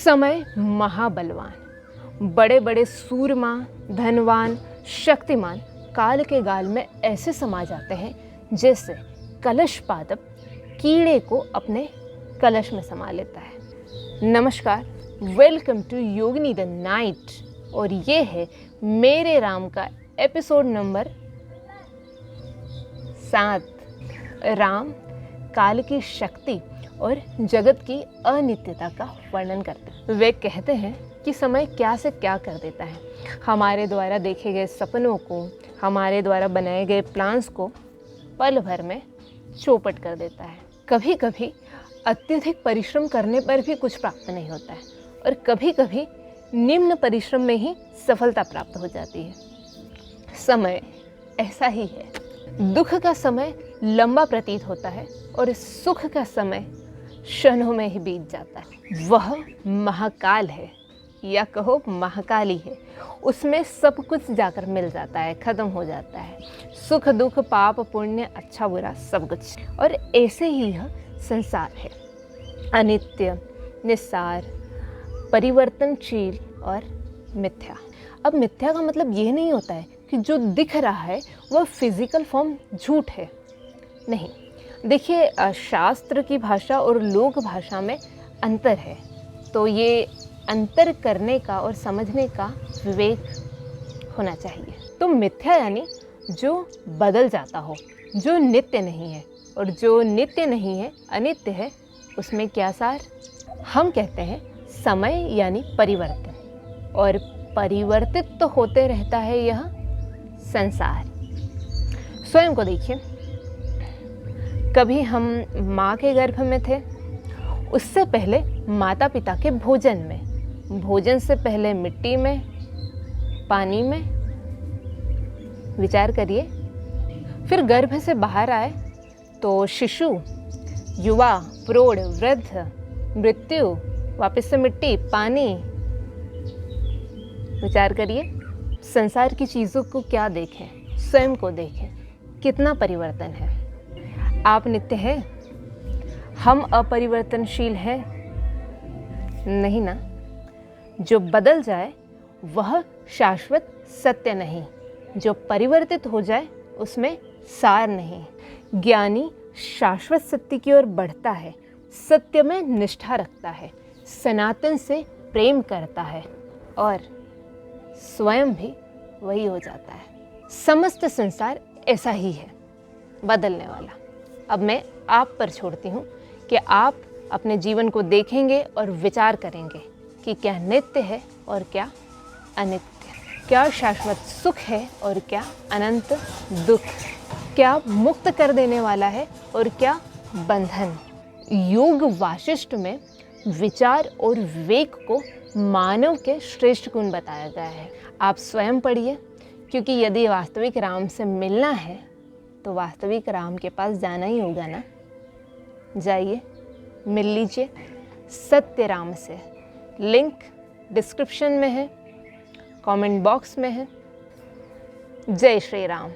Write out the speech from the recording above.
समय महाबलवान, बड़े बड़े सूरमा, धनवान, शक्तिमान काल के गाल में ऐसे समा जाते हैं जैसे कलश पादप कीड़े को अपने कलश में समा लेता है। नमस्कार, welcome to Yogini the night और ये है मेरे राम का एपिसोड नंबर 7। राम काल की शक्ति और जगत की अनित्यता का वर्णन करते हैं। वे कहते हैं कि समय क्या से क्या कर देता है। हमारे द्वारा देखे गए सपनों को, हमारे द्वारा बनाए गए प्लान्स को पल भर में चौपट कर देता है। कभी कभी अत्यधिक परिश्रम करने पर भी कुछ प्राप्त नहीं होता है और कभी कभी निम्न परिश्रम में ही सफलता प्राप्त हो जाती है। समय ऐसा ही है। दुख का समय लंबा प्रतीत होता है और सुख का समय क्षणों में ही बीत जाता है। वह महाकाल है या कहो महाकाली है। उसमें सब कुछ जाकर मिल जाता है, खत्म हो जाता है। सुख दुख, पाप पुण्य, अच्छा बुरा सब कुछ। और ऐसे ही यह संसार है, अनित्य, निस्सार, परिवर्तनशील और मिथ्या। अब मिथ्या का मतलब ये नहीं होता है कि जो दिख रहा है वह फिजिकल फॉर्म झूठ है, नहीं। देखिए, शास्त्र की भाषा और लोक भाषा में अंतर है, तो ये अंतर करने का और समझने का विवेक होना चाहिए। तो मिथ्या यानी जो बदल जाता हो, जो नित्य नहीं है, और जो नित्य नहीं है, अनित्य है, उसमें क्या सार? हम कहते हैं समय यानी परिवर्तन, और परिवर्तित तो होते रहता है यह संसार। स्वयं को देखिए, कभी हम माँ के गर्भ में थे, उससे पहले माता पिता के भोजन में, भोजन से पहले मिट्टी में, पानी में, विचार करिए। फिर गर्भ से बाहर आए तो शिशु, युवा, प्रौढ़, वृद्ध, मृत्यु, वापस से मिट्टी, पानी। विचार करिए, संसार की चीज़ों को क्या देखें, स्वयं को देखें, कितना परिवर्तन है। आप नित्य हैं, हम अपरिवर्तनशील हैं? नहीं ना। जो बदल जाए वह शाश्वत सत्य नहीं, जो परिवर्तित हो जाए उसमें सार नहीं। ज्ञानी शाश्वत सत्य की ओर बढ़ता है, सत्य में निष्ठा रखता है, सनातन से प्रेम करता है और स्वयं भी वही हो जाता है। समस्त संसार ऐसा ही है, बदलने वाला। अब मैं आप पर छोड़ती हूँ कि आप अपने जीवन को देखेंगे और विचार करेंगे कि क्या नित्य है और क्या अनित्य, क्या शाश्वत सुख है और क्या अनंत दुख, क्या मुक्त कर देने वाला है और क्या बंधन। योग वाशिष्ठ में विचार और विवेक को मानव के श्रेष्ठ गुण बताया गया है। आप स्वयं पढ़िए, क्योंकि यदि वास्तविक राम से मिलना है तो वास्तविक राम के पास जाना ही होगा ना। जाइए, मिल लीजिए सत्य राम से। लिंक डिस्क्रिप्शन में है, कमेंट बॉक्स में है। जय श्री राम।